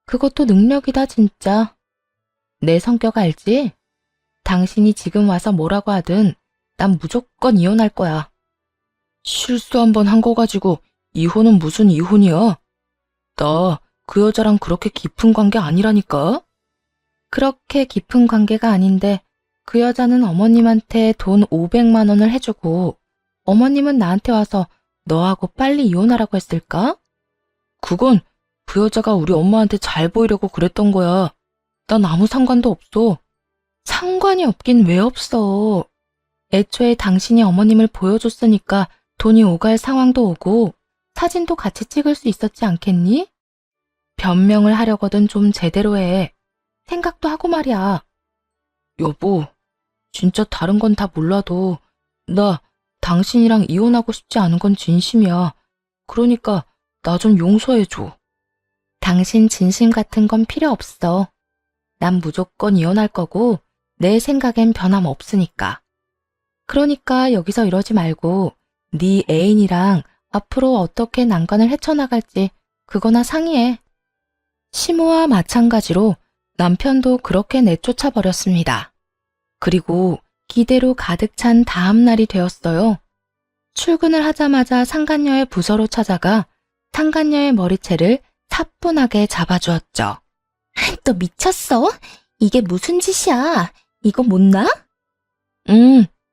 그것도 능력이다 진짜. 내 성격 알지? 당신이 지금 와서 뭐라고 하든 난 무조건 이혼할 거야. 실수 한 번 한 거 가지고 이혼은 무슨 이혼이야? 나 그 여자랑 그렇게 깊은 관계 아니라니까? 그렇게 깊은 관계가 아닌데 그 여자는 어머님한테 돈 500만 원을 해주고 어머님은 나한테 와서 너하고 빨리 이혼하라고 했을까? 그건 그 여자가 우리 엄마한테 잘 보이려고 그랬던 거야. 난 아무 상관도 없어. 상관이 없긴 왜 없어. 애초에 당신이 어머님을 보여줬으니까 돈이 오갈 상황도 오고 사진도 같이 찍을 수 있었지 않겠니? 변명을 하려거든 좀 제대로 해. 생각도 하고 말이야. 여보, 진짜 다른 건 다 몰라도 나 당신이랑 이혼하고 싶지 않은 건 진심이야. 그러니까 나 좀 용서해줘. 당신 진심 같은 건 필요 없어. 난 무조건 이혼할 거고 내 생각엔 변함 없으니까. 그러니까 여기서 이러지 말고 네 애인이랑 앞으로 어떻게 난관을 헤쳐나갈지 그거나 상의해. 시모와 마찬가지로 남편도 그렇게 내쫓아 버렸습니다. 그리고 기대로 가득 찬 다음 날이 되었어요. 출근을 하자마자 상간녀의 부서로 찾아가 상간녀의 머리채를 사뿐하게 잡아주었죠. 너 미쳤어? 이게 무슨 짓이야? 이거 못 나?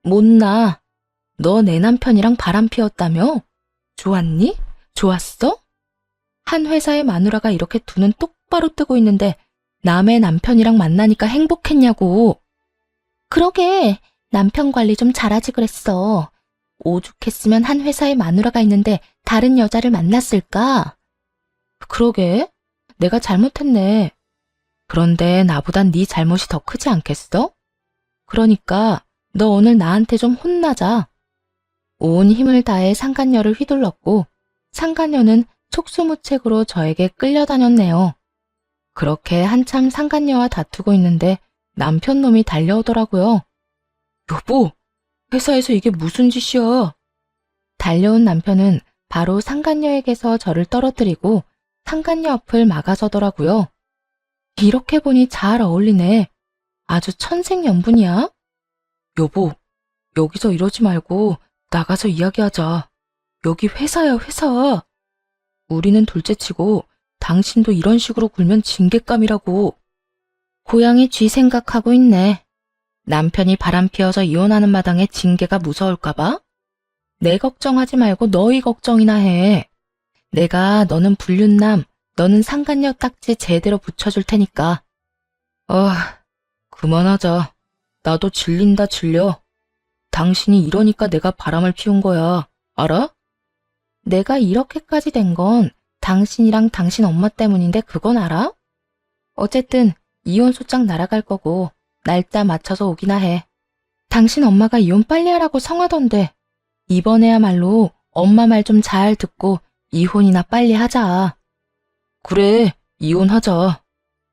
못 나. 너 내 남편이랑 바람 피웠다며? 좋았니? 좋았어? 한 회사의 마누라가 이렇게 두 눈 똑바로 뜨고 있는데 남의 남편이랑 만나니까 행복했냐고. 그러게, 남편 관리 좀 잘하지 그랬어. 오죽했으면 한 회사에 마누라가 있는데 다른 여자를 만났을까? 그러게, 내가 잘못했네. 그런데 나보단 네 잘못이 더 크지 않겠어? 그러니까 너 오늘 나한테 좀 혼나자. 온 힘을 다해 상간녀를 휘둘렀고 상간녀는 촉수무책으로 저에게 끌려다녔네요. 그렇게 한참 상간녀와 다투고 있는데 남편 놈이 달려오더라고요. 여보, 회사에서 이게 무슨 짓이야? 달려온 남편은 바로 상간녀에게서 저를 떨어뜨리고 상간녀 앞을 막아서더라고요. 이렇게 보니 잘 어울리네. 아주 천생연분이야. 여보, 여기서 이러지 말고 나가서 이야기하자. 여기 회사야, 회사. 우리는 둘째치고 당신도 이런 식으로 굴면 징계감이라고. 고양이 쥐 생각하고 있네. 남편이 바람 피워서 이혼하는 마당에 징계가 무서울까봐? 내 걱정하지 말고 너희 걱정이나 해. 내가 너는 불륜남, 너는 상간녀 딱지 제대로 붙여줄 테니까. 그만하자. 나도 질린다 질려. 당신이 이러니까 내가 바람을 피운 거야. 알아? 내가 이렇게까지 된 건 당신이랑 당신 엄마 때문인데 그건 알아? 어쨌든 이혼 소장 날아갈 거고 날짜 맞춰서 오기나 해. 당신 엄마가 이혼 빨리 하라고 성하던데 이번에야말로 엄마 말 좀 잘 듣고 이혼이나 빨리 하자. 그래, 이혼하자.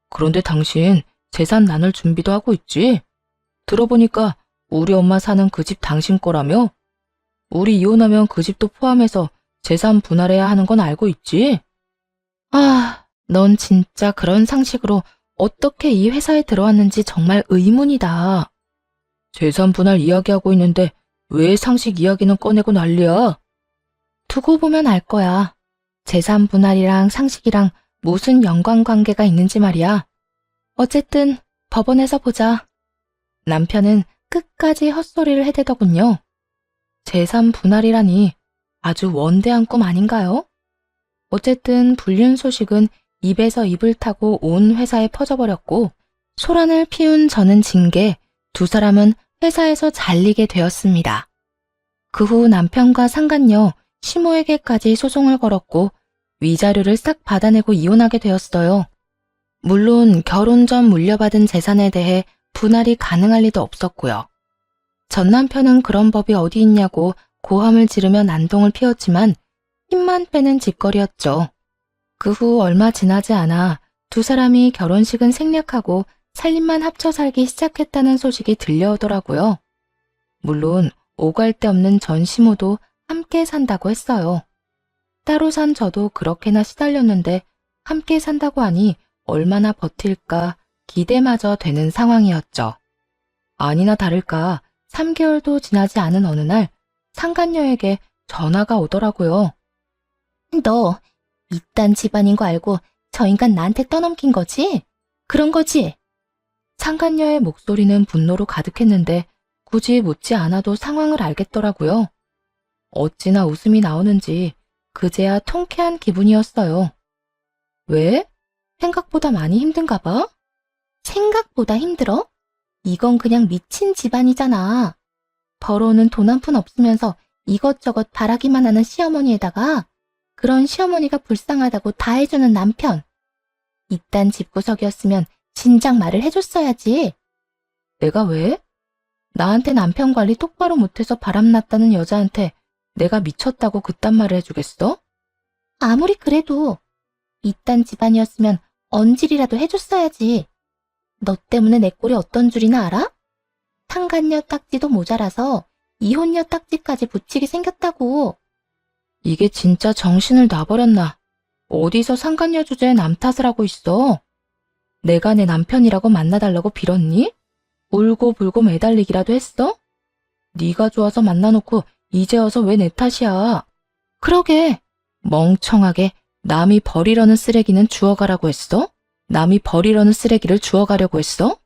그런데 당신 재산 나눌 준비도 하고 있지? 들어보니까 우리 엄마 사는 그 집 당신 거라며? 우리 이혼하면 그 집도 포함해서 재산 분할해야 하는 건 알고 있지? 넌 진짜 그런 상식으로 어떻게 이 회사에 들어왔는지 정말 의문이다. 재산 분할 이야기하고 있는데 왜 상식 이야기는 꺼내고 난리야? 두고 보면 알 거야. 재산 분할이랑 상식이랑 무슨 연관관계가 있는지 말이야. 어쨌든 법원에서 보자. 남편은 끝까지 헛소리를 해대더군요. 재산 분할이라니 아주 원대한 꿈 아닌가요? 어쨌든 불륜 소식은 입에서 입을 타고 온 회사에 퍼져버렸고 소란을 피운 저는 징계, 두 사람은 회사에서 잘리게 되었습니다. 그 후 남편과 상간녀, 시모에게까지 소송을 걸었고 위자료를 싹 받아내고 이혼하게 되었어요. 물론 결혼 전 물려받은 재산에 대해 분할이 가능할 리도 없었고요. 전 남편은 그런 법이 어디 있냐고 고함을 지르며 난동을 피웠지만 힘만 빼는 짓거리였죠. 그 후 얼마 지나지 않아 두 사람이 결혼식은 생략하고 살림만 합쳐 살기 시작했다는 소식이 들려오더라고요. 물론 오갈 데 없는 전 시모도 함께 산다고 했어요. 따로 산 저도 그렇게나 시달렸는데 함께 산다고 하니 얼마나 버틸까 기대마저 되는 상황이었죠. 아니나 다를까 3개월도 지나지 않은 어느 날 상간녀에게 전화가 오더라고요. 너 이딴 집안인 거 알고 저 인간 나한테 떠넘긴 거지? 그런 거지? 상간녀의 목소리는 분노로 가득했는데 굳이 묻지 않아도 상황을 알겠더라고요. 어찌나 웃음이 나오는지 그제야 통쾌한 기분이었어요. 왜? 생각보다 많이 힘든가 봐? 생각보다 힘들어? 이건 그냥 미친 집안이잖아. 벌어오는 돈 한 푼 없으면서 이것저것 바라기만 하는 시어머니에다가 그런 시어머니가 불쌍하다고 다 해주는 남편. 이딴 집구석이었으면 진작 말을 해줬어야지. 내가 왜? 나한테 남편 관리 똑바로 못해서 바람났다는 여자한테 내가 미쳤다고 그딴 말을 해주겠어? 아무리 그래도 이딴 집안이었으면 언질이라도 해줬어야지. 너 때문에 내 꼴이 어떤 줄이나 알아? 상간녀 딱지도 모자라서 이혼녀 딱지까지 붙이게 생겼다고. 이게 진짜 정신을 놔버렸나. 어디서 상간녀 주제에 남 탓을 하고 있어. 내가 내 남편이라고 만나달라고 빌었니? 울고불고 매달리기라도 했어? 네가 좋아서 만나놓고 이제 와서 왜 내 탓이야. 그러게. 멍청하게 남이 버리려는 쓰레기는 주워가라고 했어? 남이 버리려는 쓰레기를 주워가려고 했어?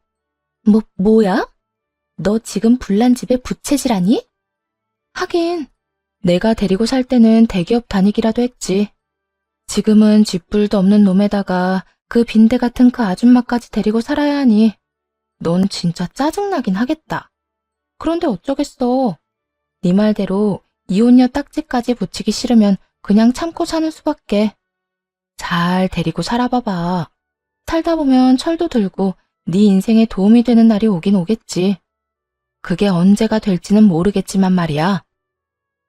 뭐야? 너 지금 불난 집에 부채질하니? 하긴 내가 데리고 살 때는 대기업 다니기라도 했지. 지금은 쥐뿔도 없는 놈에다가 그 빈대 같은 그 아줌마까지 데리고 살아야 하니 넌 진짜 짜증나긴 하겠다. 그런데 어쩌겠어. 네 말대로 이혼녀 딱지까지 붙이기 싫으면 그냥 참고 사는 수밖에. 잘 데리고 살아봐봐. 살다 보면 철도 들고 네 인생에 도움이 되는 날이 오긴 오겠지. 그게 언제가 될지는 모르겠지만 말이야.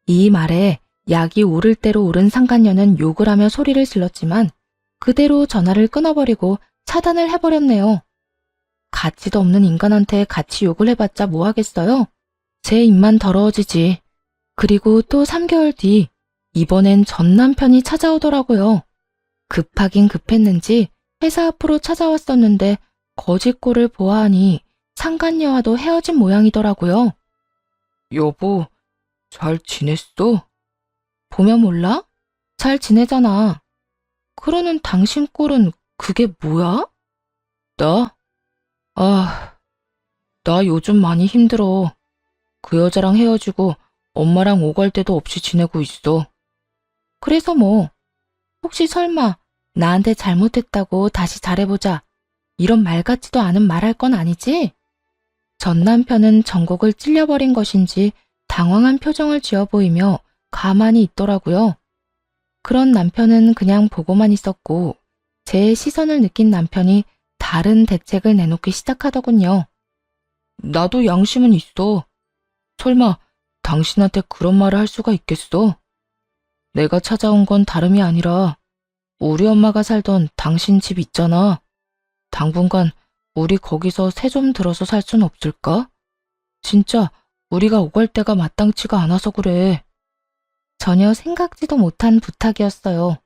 이 말에 약이 오를 대로 오른 상간녀는 욕을 하며 소리를 질렀지만 그대로 전화를 끊어버리고 차단을 해버렸네요. 가치도 없는 인간한테 같이 욕을 해봤자 뭐 하겠어요? 제 입만 더러워지지. 그리고 또 3개월 뒤 이번엔 전 남편이 찾아오더라고요. 급하긴 급했는지 회사 앞으로 찾아왔었는데 거짓골을 보아하니 상간녀와도 헤어진 모양이더라고요. 여보, 잘 지냈어? 보면 몰라? 잘 지내잖아. 그러는 당신 꼴은 그게 뭐야? 나? 나 요즘 많이 힘들어. 그 여자랑 헤어지고 엄마랑 오갈 데도 없이 지내고 있어. 그래서 뭐, 혹시 설마 나한테 잘못했다고 다시 잘해보자 이런 말 같지도 않은 말할 건 아니지? 전 남편은 전곡을 찔려버린 것인지 당황한 표정을 지어 보이며 가만히 있더라고요. 그런 남편은 그냥 보고만 있었고 제 시선을 느낀 남편이 다른 대책을 내놓기 시작하더군요. 나도 양심은 있어. 설마 당신한테 그런 말을 할 수가 있겠어? 내가 찾아온 건 다름이 아니라 우리 엄마가 살던 당신 집 있잖아. 당분간 우리 거기서 새 좀 들어서 살 순 없을까? 진짜 우리가 오갈 데가 마땅치가 않아서 그래. 전혀 생각지도 못한 부탁이었어요.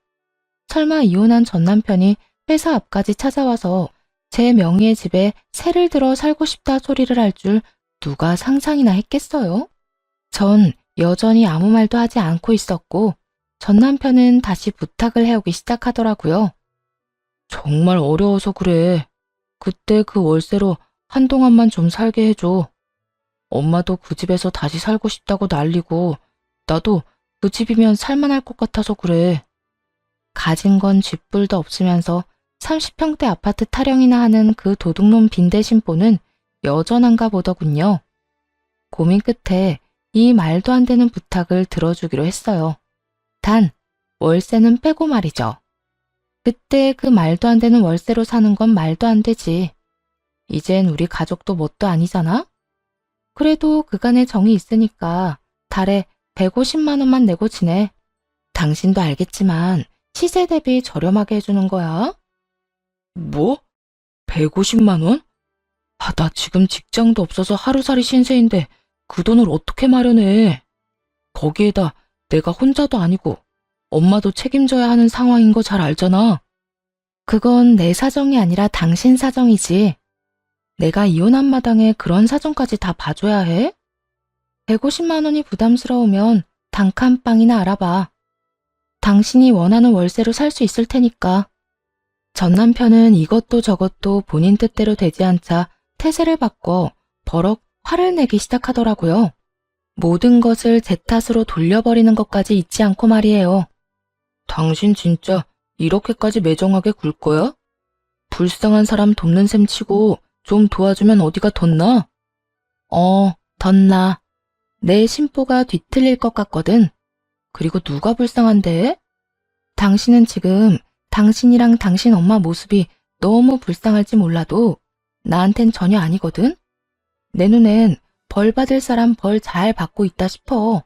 설마 이혼한 전 남편이 회사 앞까지 찾아와서 제 명의의 집에 새를 들어 살고 싶다 소리를 할 줄 누가 상상이나 했겠어요? 전 여전히 아무 말도 하지 않고 있었고 전 남편은 다시 부탁을 해오기 시작하더라고요. 정말 어려워서 그래. 그때 그 월세로 한동안만 좀 살게 해줘. 엄마도 그 집에서 다시 살고 싶다고 난리고 나도 그 집이면 살만할 것 같아서 그래. 가진 건 쥐뿔도 없으면서 30평대 아파트 타령이나 하는 그 도둑놈 빈대 심보는 여전한가 보더군요. 고민 끝에 이 말도 안 되는 부탁을 들어주기로 했어요. 단, 월세는 빼고 말이죠. 그때 그 말도 안 되는 월세로 사는 건 말도 안 되지. 이젠 우리 가족도 뭣도 아니잖아? 그래도 그간의 정이 있으니까 달에 150만 원만 내고 지내. 당신도 알겠지만 시세 대비 저렴하게 해주는 거야. 뭐? 150만 원? 아, 나 지금 직장도 없어서 하루살이 신세인데 그 돈을 어떻게 마련해? 거기에다 내가 혼자도 아니고 엄마도 책임져야 하는 상황인 거 잘 알잖아. 그건 내 사정이 아니라 당신 사정이지. 내가 이혼한 마당에 그런 사정까지 다 봐줘야 해? 150만 원이 부담스러우면 단칸방이나 알아봐. 당신이 원하는 월세로 살 수 있을 테니까. 전 남편은 이것도 저것도 본인 뜻대로 되지 않자 태세를 바꿔 버럭 화를 내기 시작하더라고요. 모든 것을 제 탓으로 돌려버리는 것까지 잊지 않고 말이에요. 당신 진짜 이렇게까지 매정하게 굴 거야? 불쌍한 사람 돕는 셈 치고 좀 도와주면 어디가 덧나? 덧나. 내 심보가 뒤틀릴 것 같거든. 그리고 누가 불쌍한데? 당신은 지금 당신이랑 당신 엄마 모습이 너무 불쌍할지 몰라도 나한텐 전혀 아니거든? 내 눈엔 벌 받을 사람 벌 잘 받고 있다 싶어.